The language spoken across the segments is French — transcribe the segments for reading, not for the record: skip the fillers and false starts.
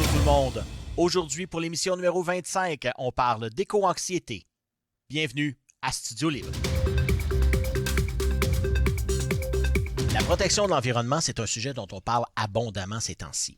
Bonjour tout le monde. Aujourd'hui, pour l'émission numéro 25, on parle d'éco-anxiété. Bienvenue à Studio Libre. La protection de l'environnement, c'est un sujet dont on parle abondamment ces temps-ci.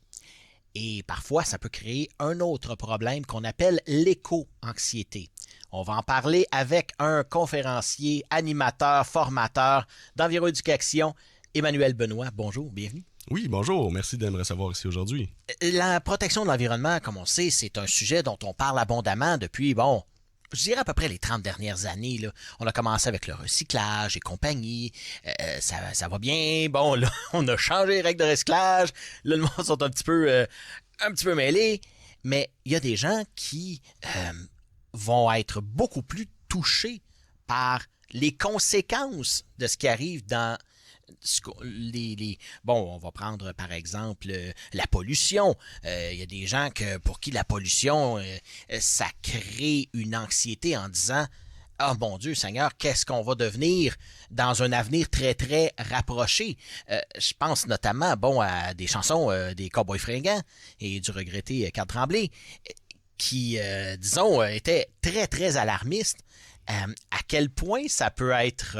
Et parfois, ça peut créer un autre problème qu'on appelle l'éco-anxiété. On va en parler avec un conférencier, animateur, formateur d'enviroéducation, Emmanuel Benoît. Bonjour, bienvenue. Oui, bonjour. Merci de me recevoir ici aujourd'hui. La protection de l'environnement, comme on sait, c'est un sujet dont on parle abondamment depuis, je dirais à peu près les 30 dernières années. Là. On a commencé avec le recyclage et compagnie. Ça va bien. Bon, là, on a changé les règles de recyclage. Là, le monde sont un petit peu mêlés. Mais il y a des gens qui vont être beaucoup plus touchés par les conséquences de ce qui arrive dans on va prendre par exemple la pollution. Il y a des gens pour qui la pollution, ça crée une anxiété en disant « Ah, mon Dieu Seigneur, qu'est-ce qu'on va devenir dans un avenir très, très rapproché? » Je pense notamment à des chansons des Cowboys fringants et du regretté Carl Tremblay qui, étaient très, très alarmistes. À quel point ça peut être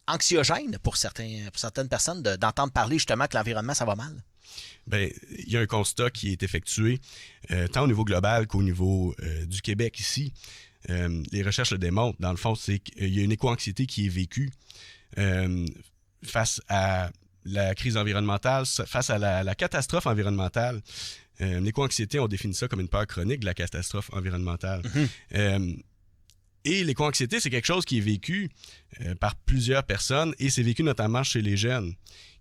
anxiogène pour certaines personnes d'entendre parler justement que l'environnement, ça va mal? Bien, il y a un constat qui est effectué tant au niveau global qu'au niveau du Québec ici. Les recherches le démontrent. Dans le fond, c'est qu'il y a une éco-anxiété qui est vécue face à la crise environnementale, face à la catastrophe environnementale. L'éco-anxiété, on définit ça comme une peur chronique de la catastrophe environnementale. Mm-hmm. Et l'éco-anxiété, c'est quelque chose qui est vécu par plusieurs personnes et c'est vécu notamment chez les jeunes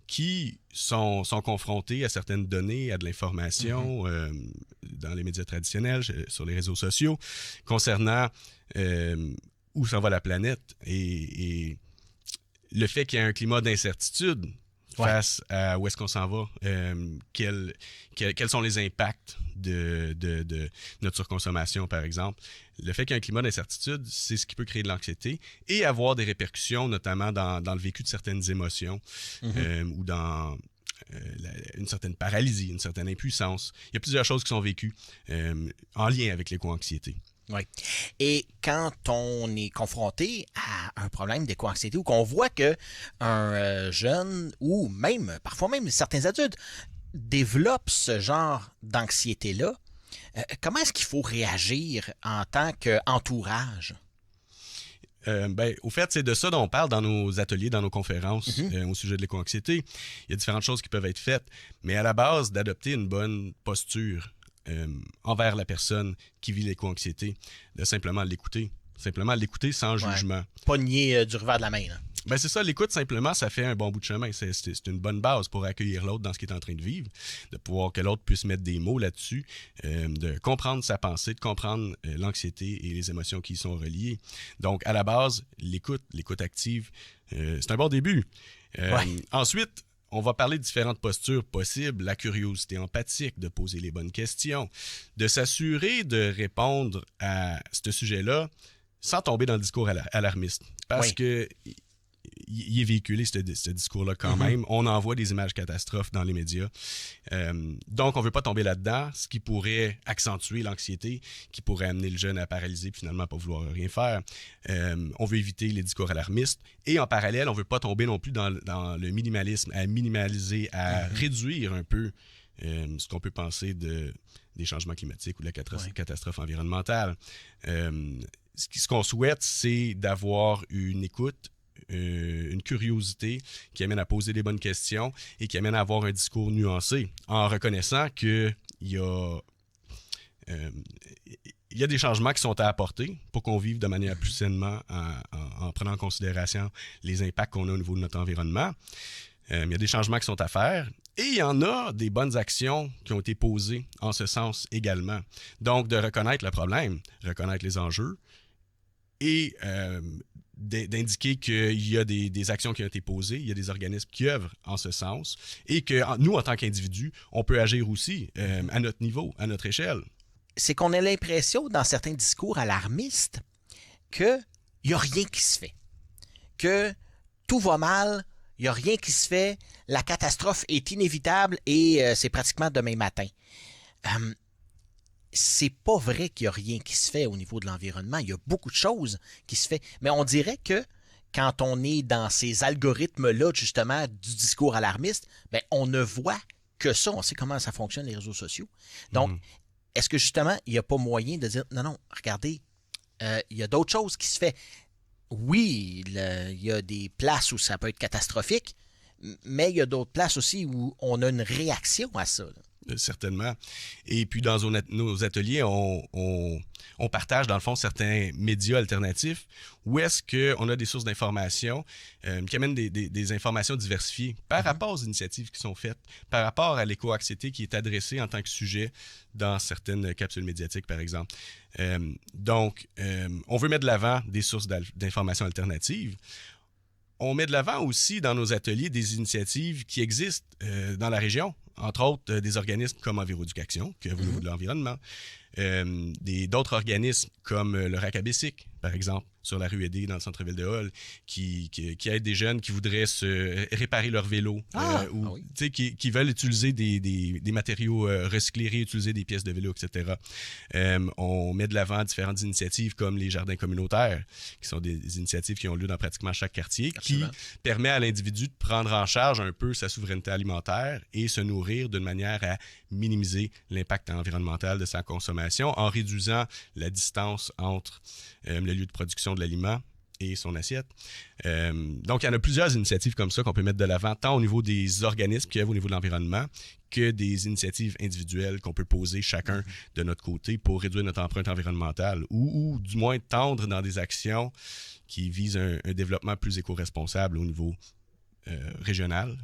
qui sont confrontés à certaines données, à de l'information dans les médias traditionnels, sur les réseaux sociaux, concernant où s'en va la planète et le fait qu'il y a un climat d'incertitude face à où est-ce qu'on s'en va, quels sont les impacts de notre surconsommation, par exemple. Le fait qu'il y ait un climat d'incertitude, c'est ce qui peut créer de l'anxiété et avoir des répercussions, notamment dans le vécu de certaines émotions ou dans une certaine paralysie, une certaine impuissance. Il y a plusieurs choses qui sont vécues en lien avec l'éco-anxiété. Oui. Et quand on est confronté à un problème d'éco-anxiété ou qu'on voit que un jeune ou parfois même certains adultes développent ce genre d'anxiété-là, comment est-ce qu'il faut réagir en tant qu'entourage? Au fait, c'est de ça dont on parle dans nos ateliers, dans nos conférences au sujet de l'éco-anxiété. Il y a différentes choses qui peuvent être faites, mais à la base, d'adopter une bonne posture envers la personne qui vit l'éco-anxiété, de simplement l'écouter sans jugement. Pas nier du revers de la main, là. Ben c'est ça, l'écoute simplement, ça fait un bon bout de chemin. C'est une bonne base pour accueillir l'autre dans ce qu'il est en train de vivre, de pouvoir que l'autre puisse mettre des mots là-dessus, de comprendre sa pensée, de comprendre l'anxiété et les émotions qui y sont reliées. Donc, à la base, l'écoute active, c'est un bon début. Ensuite, on va parler de différentes postures possibles, la curiosité empathique, de poser les bonnes questions, de s'assurer de répondre à ce sujet-là sans tomber dans le discours alarmiste. Parce que il est véhiculé, ce discours-là, quand même. On envoie des images catastrophes dans les médias. Donc, on ne veut pas tomber là-dedans, ce qui pourrait accentuer l'anxiété, qui pourrait amener le jeune à paralyser puis finalement à ne pas vouloir rien faire. On veut éviter les discours alarmistes. Et en parallèle, on ne veut pas tomber non plus dans le minimalisme, à minimaliser, à réduire un peu ce qu'on peut penser des changements climatiques ou de la catastrophe environnementale. Ce qu'on souhaite, c'est d'avoir une écoute, une curiosité qui amène à poser des bonnes questions et qui amène à avoir un discours nuancé en reconnaissant qu'il y a des changements qui sont à apporter pour qu'on vive de manière plus sainement en prenant en considération les impacts qu'on a au niveau de notre environnement. Il y a des changements qui sont à faire et il y en a des bonnes actions qui ont été posées en ce sens également. Donc, de reconnaître le problème, reconnaître les enjeux et d'indiquer qu'il y a des actions qui ont été posées, il y a des organismes qui œuvrent en ce sens et que nous, en tant qu'individus, on peut agir aussi à notre niveau, à notre échelle. C'est qu'on a l'impression, dans certains discours alarmistes, qu'il n'y a rien qui se fait, que tout va mal, il n'y a rien qui se fait, la catastrophe est inévitable et c'est pratiquement demain matin. C'est pas vrai qu'il n'y a rien qui se fait au niveau de l'environnement. Il y a beaucoup de choses qui se fait. Mais on dirait que quand on est dans ces algorithmes-là, justement, du discours alarmiste, ben, on ne voit que ça. On sait comment ça fonctionne, les réseaux sociaux. Donc, est-ce que justement, il n'y a pas moyen de dire, non, regardez, il y a d'autres choses qui se fait. Oui, il y a des places où ça peut être catastrophique, mais il y a d'autres places aussi où on a une réaction à ça. Certainement. Et puis, dans nos ateliers, on partage, dans le fond, certains médias alternatifs où est-ce qu'on a des sources d'informations qui amènent des informations diversifiées par rapport aux initiatives qui sont faites, par rapport à l'éco-anxiété qui est adressée en tant que sujet dans certaines capsules médiatiques, par exemple. Donc, on veut mettre de l'avant des sources d'informations alternatives. On met de l'avant aussi dans nos ateliers des initiatives qui existent dans la région, entre autres des organismes comme Enviroéducation, qui œuvrent au niveau de l'environnement, d'autres organismes comme le RAC à Bessic, par exemple, sur la rue Aidée dans le centre-ville de Hull, qui aident des jeunes qui voudraient se réparer leur vélo ou qui veulent utiliser des matériaux recyclés, réutiliser des pièces de vélo, etc. On met de l'avant différentes initiatives comme les jardins communautaires, qui sont des initiatives qui ont lieu dans pratiquement chaque quartier, Absolument. Qui permet à l'individu de prendre en charge un peu sa souveraineté alimentaire et se nourrir d'une manière à minimiser l'impact environnemental de sa consommation en réduisant la distance entre le lieu de production de l'aliment et son assiette. Donc, il y en a plusieurs initiatives comme ça qu'on peut mettre de l'avant, tant au niveau des organismes qui œuvrent au niveau de l'environnement que des initiatives individuelles qu'on peut poser chacun de notre côté pour réduire notre empreinte environnementale ou du moins tendre dans des actions qui visent un développement plus éco-responsable au niveau régional,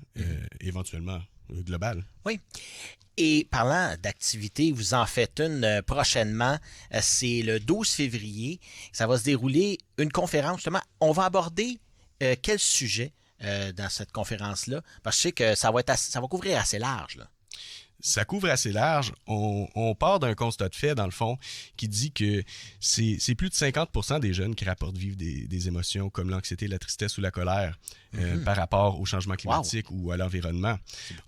éventuellement global. Oui. Et parlant d'activités, vous en faites une prochainement. C'est le 12 février. Ça va se dérouler une conférence, justement. On va aborder quel sujet dans cette conférence-là? Parce que je sais que ça va couvrir assez large, là. Ça couvre assez large. On part d'un constat de fait, dans le fond, qui dit que c'est plus de 50% des jeunes qui rapportent vivre des émotions comme l'anxiété, la tristesse ou la colère par rapport au changement climatique ou à l'environnement.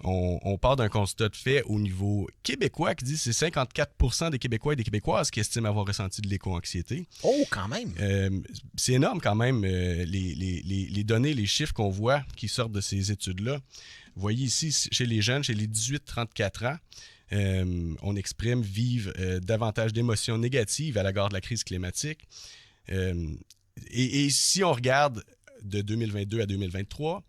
On part d'un constat de fait au niveau québécois qui dit que c'est 54% des Québécois et des Québécoises qui estiment avoir ressenti de l'éco-anxiété. Oh, quand même! C'est énorme quand même, les données, les chiffres qu'on voit qui sortent de ces études-là. Vous voyez ici, chez les jeunes, chez les 18-34 ans, on exprime vivre davantage d'émotions négatives à l'égard de la crise climatique. Et si on regarde de 2022 à 2023,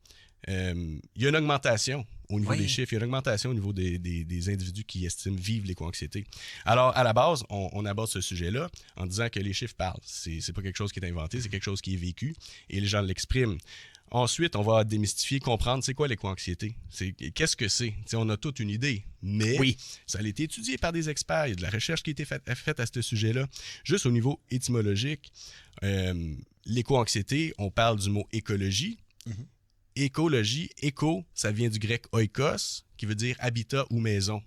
il y a une augmentation au niveau des chiffres, il y a une augmentation au niveau des individus qui estiment vivre l'éco-anxiété. Alors, à la base, on aborde ce sujet-là en disant que les chiffres parlent. C'est pas quelque chose qui est inventé, c'est quelque chose qui est vécu et les gens l'expriment. Ensuite, on va démystifier, comprendre c'est quoi l'éco-anxiété. Qu'est-ce que c'est? T'sais, on a toute une idée, mais ça a été étudié par des experts. Il y a de la recherche qui a été faite à ce sujet-là. Juste au niveau étymologique, l'éco-anxiété, on parle du mot écologie. Écologie, éco, ça vient du grec oikos, qui veut dire habitat ou maison.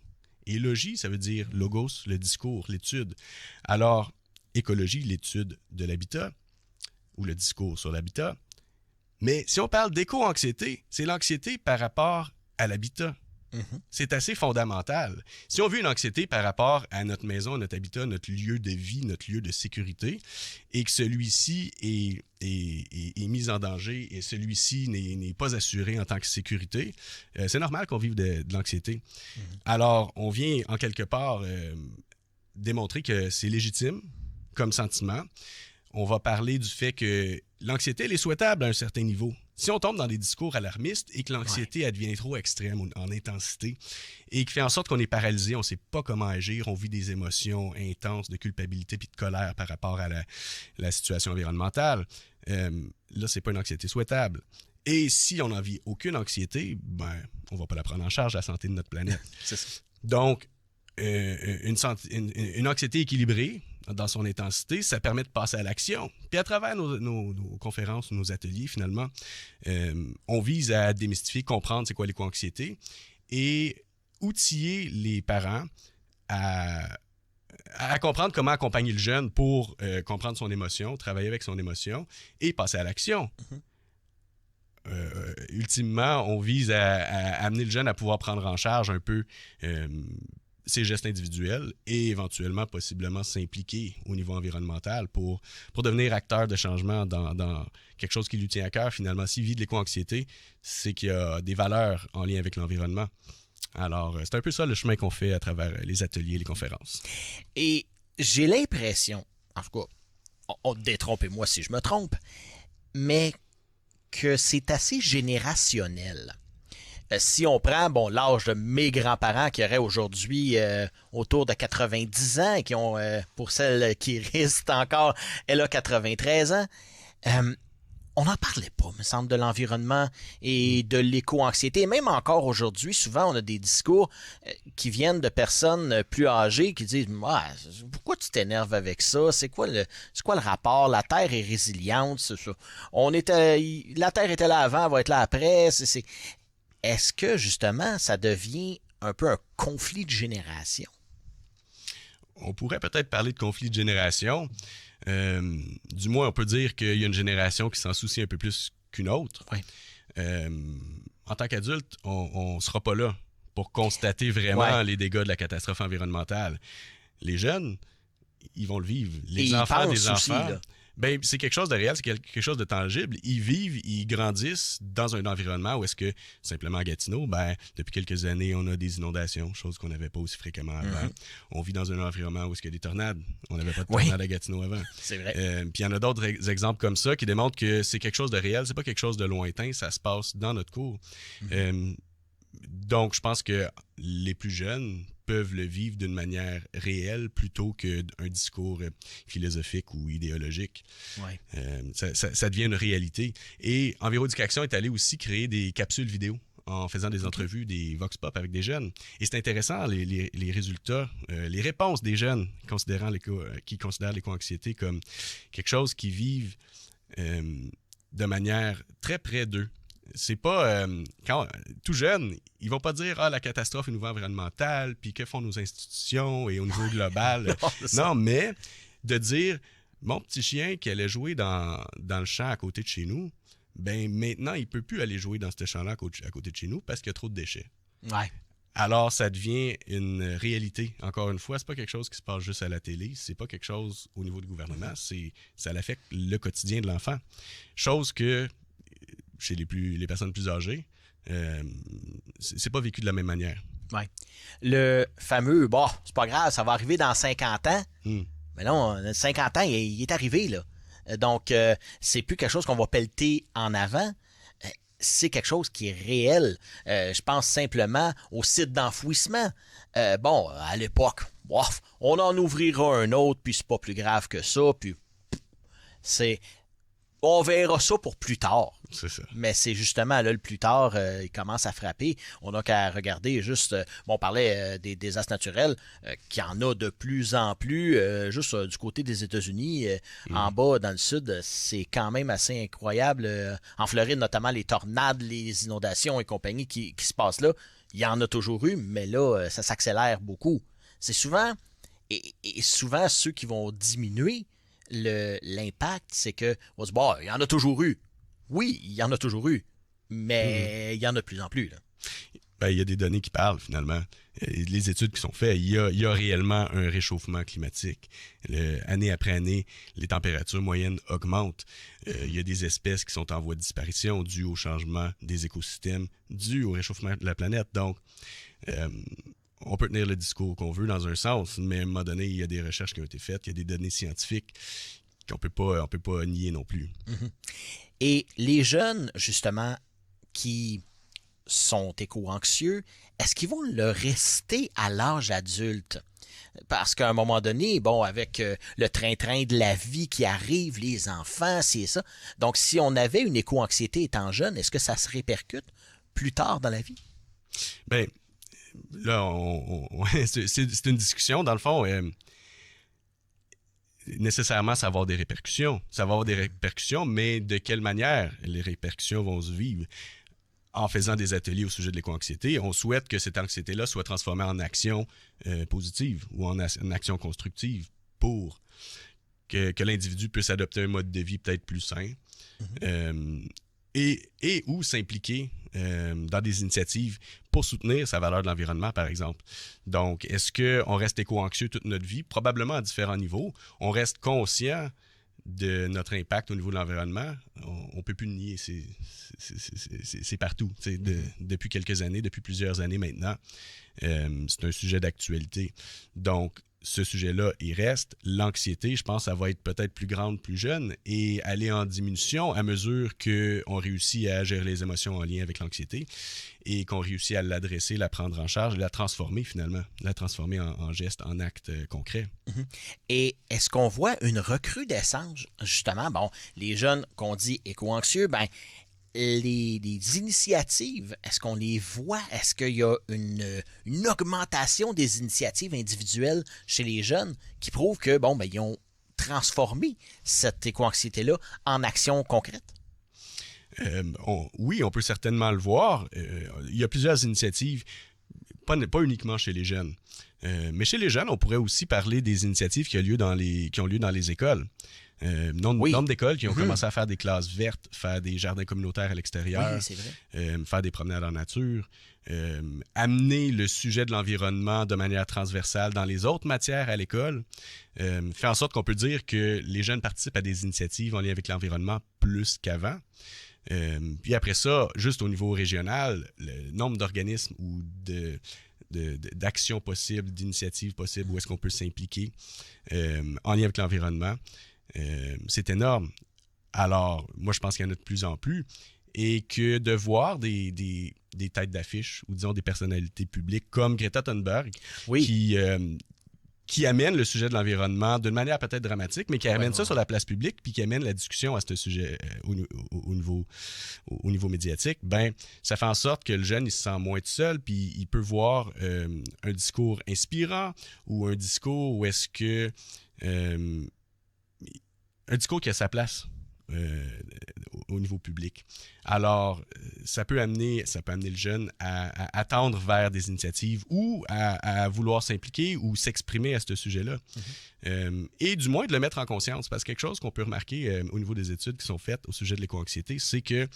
Et logie, ça veut dire logos, le discours, l'étude. Alors, écologie, l'étude de l'habitat, ou le discours sur l'habitat. Mais si on parle d'éco-anxiété, c'est l'anxiété par rapport à l'habitat. C'est assez fondamental. Si on veut une anxiété par rapport à notre maison, notre habitat, notre lieu de vie, notre lieu de sécurité, et que celui-ci est mis en danger et celui-ci n'est pas assuré en tant que sécurité, c'est normal qu'on vive de l'anxiété. Alors, on vient en quelque part démontrer que c'est légitime comme sentiment. On va parler du fait que l'anxiété, elle est souhaitable à un certain niveau. Si on tombe dans des discours alarmistes et que l'anxiété elle devient trop extrême en intensité et qui fait en sorte qu'on est paralysé, on ne sait pas comment agir, on vit des émotions intenses de culpabilité puis de colère par rapport à la situation environnementale, là, c'est pas une anxiété souhaitable. Et si on n'en vit aucune anxiété, on ne va pas la prendre en charge, la santé de notre planète. C'est ça. Donc, une anxiété équilibrée dans son intensité, ça permet de passer à l'action. Puis à travers nos conférences, nos ateliers, finalement, on vise à démystifier, comprendre c'est quoi l'éco-anxiété et outiller les parents à comprendre comment accompagner le jeune pour comprendre son émotion, travailler avec son émotion et passer à l'action. ultimement, on vise à amener le jeune à pouvoir prendre en charge un peu ses gestes individuels et éventuellement, possiblement, s'impliquer au niveau environnemental pour devenir acteur de changement dans quelque chose qui lui tient à cœur. Finalement, s'il vit de l'éco-anxiété, c'est qu'il y a des valeurs en lien avec l'environnement. Alors, c'est un peu ça le chemin qu'on fait à travers les ateliers, les conférences. Et j'ai l'impression, en tout cas, détrompez-moi si je me trompe, mais que c'est assez générationnel. Si on prend l'âge de mes grands-parents qui auraient aujourd'hui autour de 90 ans et qui ont, pour celle qui reste encore, elle a 93 ans, on n'en parlait pas, me semble, de l'environnement et de l'éco-anxiété. Même encore aujourd'hui, souvent, on a des discours qui viennent de personnes plus âgées qui disent pourquoi tu t'énerves avec ça? C'est quoi le rapport? La Terre est résiliente. C'est ça. La Terre était là avant, elle va être là après. Est-ce que, justement, ça devient un peu un conflit de génération? On pourrait peut-être parler de conflit de génération. Du moins, on peut dire qu'il y a une génération qui s'en soucie un peu plus qu'une autre. Oui. En tant qu'adulte, on ne sera pas là pour constater vraiment les dégâts de la catastrophe environnementale. Les jeunes, ils vont le vivre. Les enfants des enfants, c'est quelque chose de réel, c'est quelque chose de tangible. Ils vivent, ils grandissent dans un environnement où est-ce que, simplement à Gatineau, depuis quelques années, on a des inondations, chose qu'on n'avait pas aussi fréquemment avant. On vit dans un environnement où est-ce qu'il y a des tornades. On n'avait pas de tornades à Gatineau avant. C'est vrai. Puis il y en a d'autres exemples comme ça qui démontrent que c'est quelque chose de réel, c'est pas quelque chose de lointain, ça se passe dans notre cours. Donc, je pense que les plus jeunes peuvent le vivre d'une manière réelle plutôt qu'un discours philosophique ou idéologique. Ouais. Ça devient une réalité. Et Enviroéducation est allé aussi créer des capsules vidéo en faisant des entrevues, des vox pop avec des jeunes. Et c'est intéressant, les résultats, les réponses des jeunes qui considèrent l'éco-anxiété comme quelque chose qu'ils vivent de manière très près d'eux. C'est pas tout jeune, ils vont pas dire la catastrophe au niveau environnemental, puis que font nos institutions et au niveau global. Non, mais de dire mon petit chien qui allait jouer dans le champ à côté de chez nous, maintenant il peut plus aller jouer dans ce champ-là à côté de chez nous parce qu'il y a trop de déchets. Ouais. Alors ça devient une réalité. Encore une fois, c'est pas quelque chose qui se passe juste à la télé, c'est pas quelque chose au niveau du gouvernement, ça affecte le quotidien de l'enfant. Chose que chez les personnes plus âgées, c'est pas vécu de la même manière. Ouais. Le fameux, c'est pas grave, ça va arriver dans 50 ans. Mais non, 50 ans, il est arrivé, là. Donc, c'est plus quelque chose qu'on va pelleter en avant. C'est quelque chose qui est réel. Je pense simplement au site d'enfouissement. À l'époque, on en ouvrira un autre, puis c'est pas plus grave que ça, puis on verra ça pour plus tard. C'est ça. Mais c'est justement là, le plus tard, il commence à frapper. On n'a qu'à regarder juste, on parlait des désastres naturels, qu'il y en a de plus en plus, juste du côté des États-Unis, en bas, dans le sud, c'est quand même assez incroyable. En Floride, notamment, les tornades, les inondations et compagnie qui se passent là, il y en a toujours eu, mais là, ça s'accélère beaucoup. C'est souvent, et souvent, ceux qui vont diminuer l'impact, c'est que on se dit, il y en a toujours eu. Oui, il y en a toujours eu, mais il y en a de plus en plus. Là. Il y a des données qui parlent, finalement. Les études qui sont faites, il y a réellement un réchauffement climatique. Année après année, les températures moyennes augmentent. Il y a des espèces qui sont en voie de disparition dues au changement des écosystèmes, dues au réchauffement de la planète. Donc, on peut tenir le discours qu'on veut dans un sens, mais à un moment donné, il y a des recherches qui ont été faites, il y a des données scientifiques qu'on peut pas nier non plus. Et les jeunes, justement, qui sont éco-anxieux, est-ce qu'ils vont le rester à l'âge adulte? Parce qu'à un moment donné, avec le train-train de la vie qui arrive, les enfants, c'est ça. Donc, si on avait une éco-anxiété étant jeune, est-ce que ça se répercute plus tard dans la vie? Là, c'est une discussion. Dans le fond, nécessairement, ça va avoir des répercussions. Ça va avoir des répercussions, mais de quelle manière les répercussions vont se vivre? En faisant des ateliers au sujet de l'éco-anxiété, on souhaite que cette anxiété-là soit transformée en action positive ou en action constructive pour que l'individu puisse adopter un mode de vie peut-être plus sain. et ou s'impliquer dans des initiatives pour soutenir sa valeur de l'environnement, par exemple. Donc, est-ce qu'on reste éco-anxieux toute notre vie? Probablement à différents niveaux. On reste conscient de notre impact au niveau de l'environnement. On ne peut plus le nier. C'est partout. Depuis quelques années, depuis plusieurs années maintenant. C'est un sujet d'actualité. Donc, ce sujet-là, il reste. L'anxiété, je pense, ça va être peut-être plus grande, plus jeune et aller en diminution à mesure qu'on réussit à gérer les émotions en lien avec l'anxiété et qu'on réussit à l'adresser, la prendre en charge, la transformer finalement, la transformer en geste, en acte concret. Et est-ce qu'on voit une recrudescence, justement, les jeunes qu'on dit éco-anxieux, les initiatives, est-ce qu'on les voit? Est-ce qu'il y a une augmentation des initiatives individuelles chez les jeunes qui prouvent que, ils ont transformé cette éco-anxiété-là en action concrète? Oui, on peut certainement le voir. Il y a plusieurs initiatives, pas uniquement chez les jeunes. Mais chez les jeunes, on pourrait aussi parler des initiatives qui ont lieu dans les écoles. Nombre d'écoles qui ont commencé à faire des classes vertes, faire des jardins communautaires à l'extérieur, c'est vrai. faire des promenades en nature, amener le sujet de l'environnement de manière transversale dans les autres matières à l'école, fait en sorte qu'on peut dire que les jeunes participent à des initiatives en lien avec l'environnement plus qu'avant. Puis après ça, juste au niveau régional, le nombre d'organismes ou d'actions possibles, d'initiatives possibles, où est-ce qu'on peut s'impliquer en lien avec l'environnement, c'est énorme. Alors, moi, je pense qu'il y en a de plus en plus et que de voir des têtes d'affiche ou disons des personnalités publiques comme Greta Thunberg qui amènent le sujet de l'environnement d'une manière peut-être dramatique, mais qui amène ça sur la place publique puis qui amène la discussion à ce sujet au niveau médiatique, ça fait en sorte que le jeune, il se sent moins tout seul puis il peut voir un discours inspirant ou un discours où est-ce que un discours qui a sa place au niveau public. Alors, ça peut amener le jeune à tendre vers des initiatives ou à vouloir s'impliquer ou s'exprimer à ce sujet-là. Et du moins de le mettre en conscience, parce que quelque chose qu'on peut remarquer au niveau des études qui sont faites au sujet de l'éco-anxiété, c'est que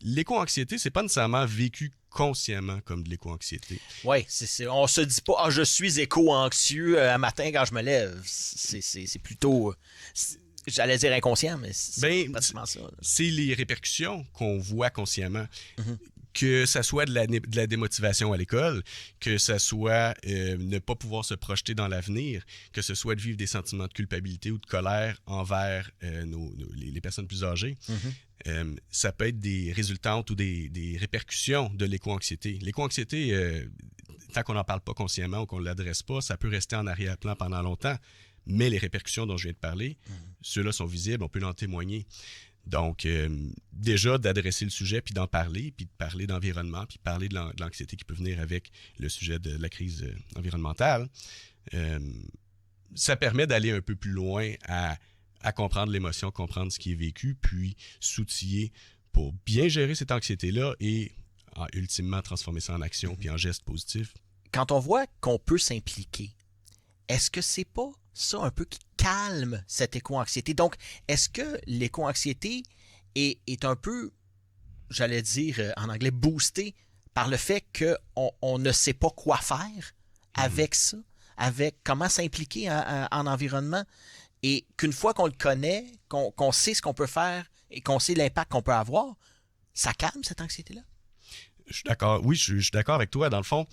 l'éco-anxiété, c'est pas nécessairement vécu consciemment comme de l'éco-anxiété. Oui, on se dit pas « je suis éco-anxieux un matin quand je me lève ». C'est plutôt... J'allais dire inconscient, mais c'est pratiquement ça. C'est les répercussions qu'on voit consciemment. Que ça soit de la démotivation à l'école, que ça soit ne pas pouvoir se projeter dans l'avenir, que ce soit de vivre des sentiments de culpabilité ou de colère envers les personnes plus âgées. Ça peut être des résultantes ou des répercussions de l'éco-anxiété. L'éco-anxiété, tant qu'on n'en parle pas consciemment ou qu'on ne l'adresse pas, ça peut rester en arrière-plan pendant longtemps. Mais les répercussions dont je viens de parler, ceux-là sont visibles, on peut en témoigner. Donc, déjà, d'adresser le sujet, puis d'en parler, puis de parler d'environnement, puis de parler de l'anxiété qui peut venir avec le sujet de la crise environnementale, ça permet d'aller un peu plus loin à comprendre l'émotion, comprendre ce qui est vécu, puis s'outiller pour bien gérer cette anxiété-là et ultimement transformer ça en action, puis en geste positif. Quand on voit qu'on peut s'impliquer, est-ce que c'est pas ça un peu qui calme cette éco-anxiété? Donc, est-ce que l'éco-anxiété est un peu, j'allais dire en anglais, boostée par le fait qu'on ne sait pas quoi faire avec ça, avec comment s'impliquer en environnement, et qu'une fois qu'on le connaît, qu'on sait ce qu'on peut faire et qu'on sait l'impact qu'on peut avoir, ça calme cette anxiété-là? Je suis d'accord. Oui, je suis d'accord avec toi. Dans le fond,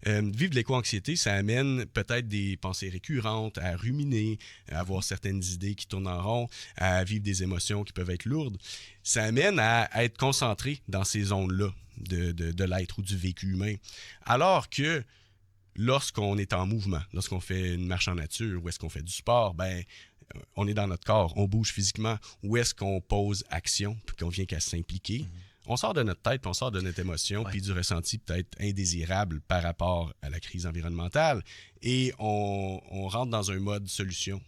vivre de l'éco-anxiété, ça amène peut-être des pensées récurrentes, à ruminer, à avoir certaines idées qui tournent en rond, à vivre des émotions qui peuvent être lourdes. Ça amène à être concentré dans ces zones-là de l'être ou du vécu humain. Alors que lorsqu'on est en mouvement, lorsqu'on fait une marche en nature ou est-ce qu'on fait du sport, on est dans notre corps, on bouge physiquement. Où est-ce qu'on pose action puis qu'on vient qu'à s'impliquer? On sort de notre tête, on sort de notre émotion, puis du ressenti peut-être indésirable par rapport à la crise environnementale, et on rentre dans un mode solution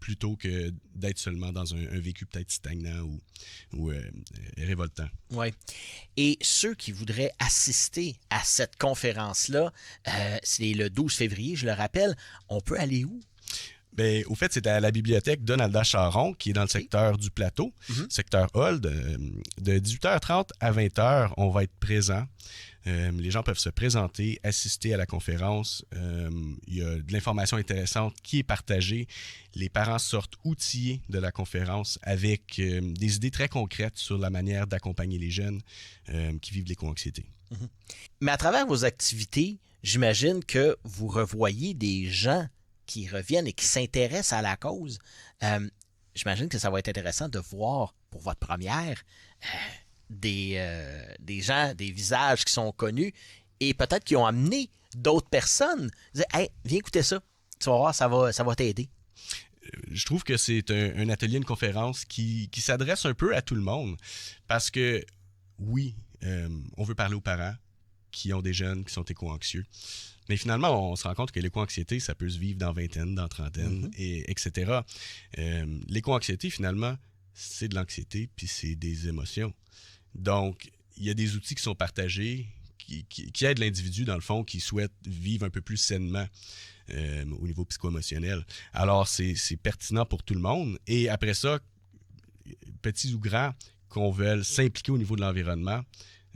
plutôt que d'être seulement dans un vécu peut-être stagnant ou révoltant. Oui. Et ceux qui voudraient assister à cette conférence-là, c'est le 12 février, je le rappelle, on peut aller où? Ben, au fait, c'est à la bibliothèque Donalda Charon, qui est dans le secteur du Plateau, secteur Hall, de 18h30 à 20h. On va être présent. Les gens peuvent se présenter, assister à la conférence. Il y a de l'information intéressante qui est partagée. Les parents sortent outillés de la conférence avec des idées très concrètes sur la manière d'accompagner les jeunes qui vivent de l'éco-anxiété. Mais à travers vos activités, j'imagine que vous revoyez des gens qui reviennent et qui s'intéressent à la cause. J'imagine que ça va être intéressant de voir pour votre première des gens, des visages qui sont connus et peut-être qui ont amené d'autres personnes. Dire, hey, viens écouter ça. Tu vas voir, ça va t'aider. Je trouve que c'est un atelier, une conférence qui s'adresse un peu à tout le monde. Parce que, oui, on veut parler aux parents qui ont des jeunes qui sont éco-anxieux. Mais finalement, on se rend compte que l'éco-anxiété, ça peut se vivre dans vingtaine, dans trentaine, etc. L'éco-anxiété, finalement, c'est de l'anxiété, puis c'est des émotions. Donc, il y a des outils qui sont partagés, qui aident l'individu, dans le fond, qui souhaite vivre un peu plus sainement au niveau psycho-émotionnel. Alors, c'est pertinent pour tout le monde. Et après ça, petits ou grands, qu'on veuille s'impliquer au niveau de l'environnement,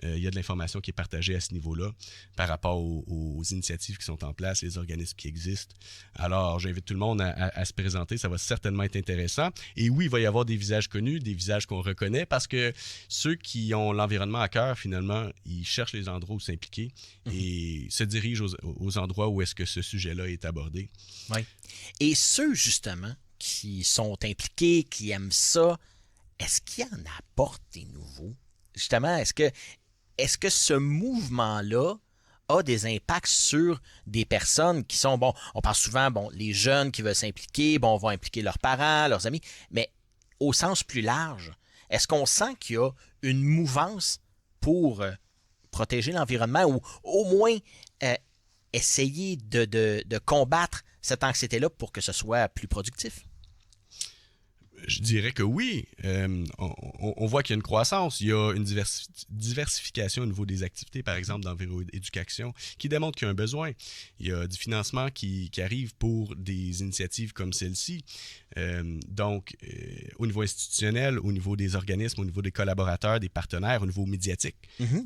il y a de l'information qui est partagée à ce niveau-là par rapport aux initiatives qui sont en place, les organismes qui existent. Alors, j'invite tout le monde à se présenter. Ça va certainement être intéressant. Et oui, il va y avoir des visages connus, des visages qu'on reconnaît parce que ceux qui ont l'environnement à cœur, finalement, ils cherchent les endroits où s'impliquer et se dirigent aux endroits où est-ce que ce sujet-là est abordé. Oui. Et ceux, justement, qui sont impliqués, qui aiment ça, est-ce qu'il y en apporte des nouveaux? Justement, est-ce que ce mouvement-là a des impacts sur des personnes qui sont, bon, on parle souvent, bon, les jeunes qui veulent s'impliquer, bon, vont impliquer leurs parents, leurs amis, mais au sens plus large, est-ce qu'on sent qu'il y a une mouvance pour protéger l'environnement ou au moins essayer de combattre cette anxiété-là pour que ce soit plus productif? Je dirais que oui. On voit qu'il y a une croissance. Il y a une diversification au niveau des activités, par exemple, d'environ-éducation, qui démontre qu'il y a un besoin. Il y a du financement qui arrive pour des initiatives comme celle-ci. Donc, au niveau institutionnel, au niveau des organismes, au niveau des collaborateurs, des partenaires, au niveau médiatique,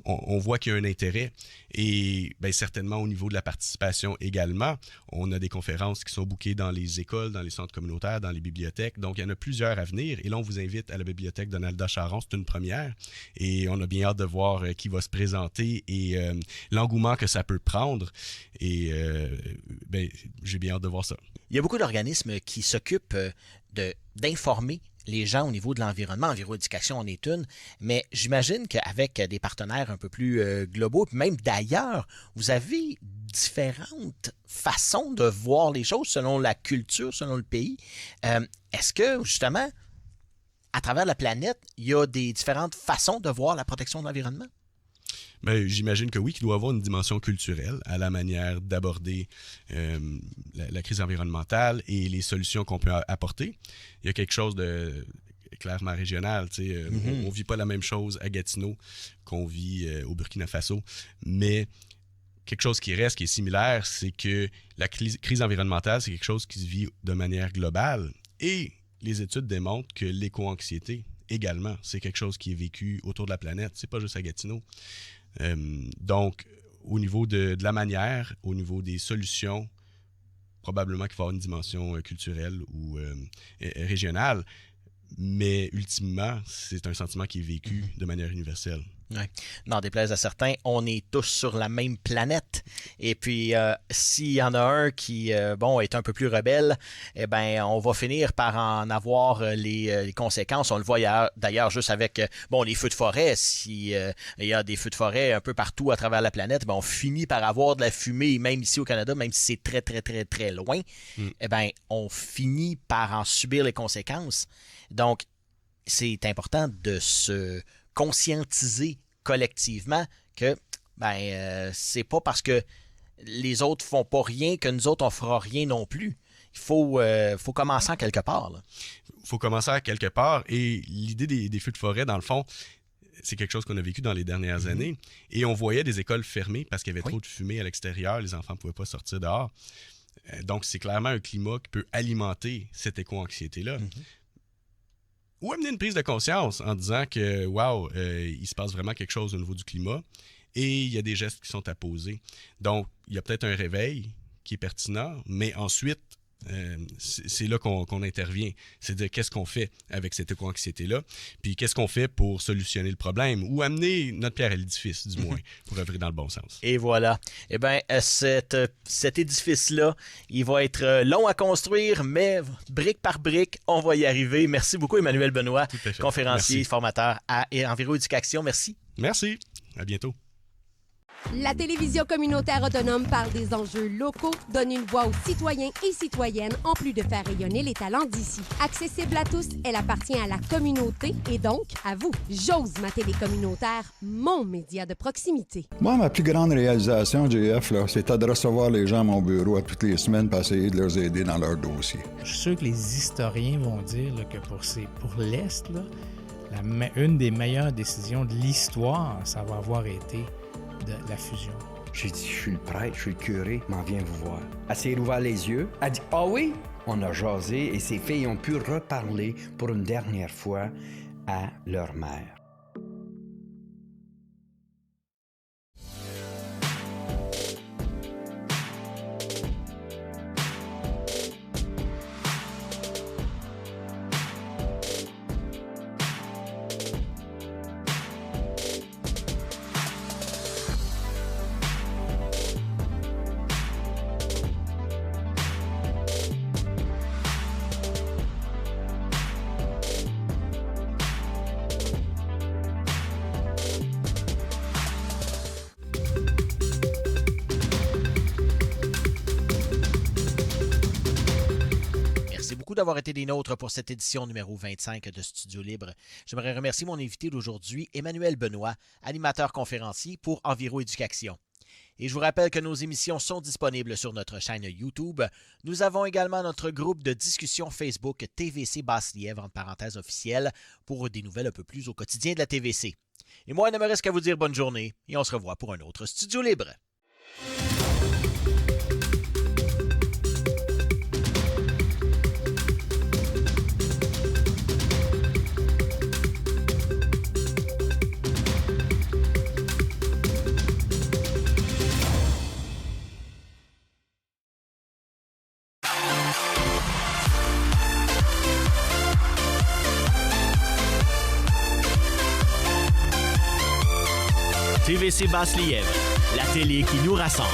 on voit qu'il y a un intérêt. Et bien, certainement, au niveau de la participation également, on a des conférences qui sont bookées dans les écoles, dans les centres communautaires, dans les bibliothèques. Donc, il y en a plusieurs à venir. Et là, on vous invite à la bibliothèque Donalda Charon. C'est une première. Et on a bien hâte de voir qui va se présenter et l'engouement que ça peut prendre. Et ben, j'ai bien hâte de voir ça. Il y a beaucoup d'organismes qui s'occupent d'informer les gens au niveau de l'environnement. Environ-éducation en est une, mais j'imagine qu'avec des partenaires un peu plus globaux, puis même d'ailleurs, vous avez différentes façons de voir les choses selon la culture, selon le pays. Est-ce que, justement, à travers la planète, il y a des différentes façons de voir la protection de l'environnement? Ben, j'imagine que oui, qu'il doit y avoir une dimension culturelle à la manière d'aborder la crise environnementale et les solutions qu'on peut apporter. Il y a quelque chose de clairement régional. On ne vit pas la même chose à Gatineau qu'on vit au Burkina Faso, mais quelque chose qui reste, qui est similaire, c'est que la crise environnementale, c'est quelque chose qui se vit de manière globale. Et les études démontrent que l'éco-anxiété, également, c'est quelque chose qui est vécu autour de la planète. C'est pas juste à Gatineau. Donc, au niveau de la manière, au niveau des solutions, probablement qu'il va y avoir une dimension culturelle ou régionale, mais ultimement, c'est un sentiment qui est vécu de manière universelle. Ouais. N'en déplaise à certains, on est tous sur la même planète. Et puis, s'il y en a un qui est un peu plus rebelle, eh ben, on va finir par en avoir les conséquences. On le voit d'ailleurs juste avec les feux de forêt. Si il y a des feux de forêt un peu partout à travers la planète, ben, on finit par avoir de la fumée, même ici au Canada, même si c'est très, très, très, très loin. Eh ben, on finit par en subir les conséquences. Donc, c'est important de se conscientiser collectivement que c'est pas parce que les autres font pas rien que nous autres on fera rien non plus. Il faut commencer en quelque part. Il faut commencer à quelque part et l'idée des feux de forêt, dans le fond, c'est quelque chose qu'on a vécu dans les dernières années et on voyait des écoles fermées parce qu'il y avait trop de fumée à l'extérieur, les enfants ne pouvaient pas sortir dehors. Donc, c'est clairement un climat qui peut alimenter cette éco-anxiété-là. Ou amener une prise de conscience en disant que, wow, il se passe vraiment quelque chose au niveau du climat et il y a des gestes qui sont à poser. Donc, il y a peut-être un réveil qui est pertinent, mais ensuite, c'est là qu'on intervient. C'est-à-dire, qu'est-ce qu'on fait avec cette éco-anxiété-là, puis qu'est-ce qu'on fait pour solutionner le problème, ou amener notre pierre à l'édifice, du moins, pour œuvrer dans le bon sens. Et voilà. Eh bien, cet édifice-là, il va être long à construire, mais brique par brique, on va y arriver. Merci beaucoup, Emmanuel Benoît, conférencier, Merci. Formateur à Enviroéducation. Merci. Merci. À bientôt. La télévision communautaire autonome parle des enjeux locaux, donne une voix aux citoyens et citoyennes, en plus de faire rayonner les talents d'ici. Accessible à tous, elle appartient à la communauté et donc à vous. J'ose ma télé communautaire, mon média de proximité. Moi, ma plus grande réalisation, JF, là, c'était de recevoir les gens à mon bureau toutes les semaines pour essayer de les aider dans leur dossier. Je suis sûr que les historiens vont dire là, que pour l'Est, là, une des meilleures décisions de l'histoire, ça va avoir été de la fusion. J'ai dit, je suis le prêtre, je suis le curé, m'en viens vous voir. Elle s'est ouvert les yeux, elle dit, ah oui? On a jasé et ces filles ont pu reparler pour une dernière fois à leur mère. D'avoir été des nôtres pour cette édition numéro 25 de Studio Libre. J'aimerais remercier mon invité d'aujourd'hui, Emmanuel Benoît, animateur conférencier pour Enviroéducation. Et je vous rappelle que nos émissions sont disponibles sur notre chaîne YouTube. Nous avons également notre groupe de discussion Facebook TVC Basse-Lièvre, entre parenthèses officielles, pour des nouvelles un peu plus au quotidien de la TVC. Et moi, il ne me reste qu'à vous dire bonne journée et on se revoit pour un autre Studio Libre. TVC Basse-Lièvre, la télé qui nous rassemble.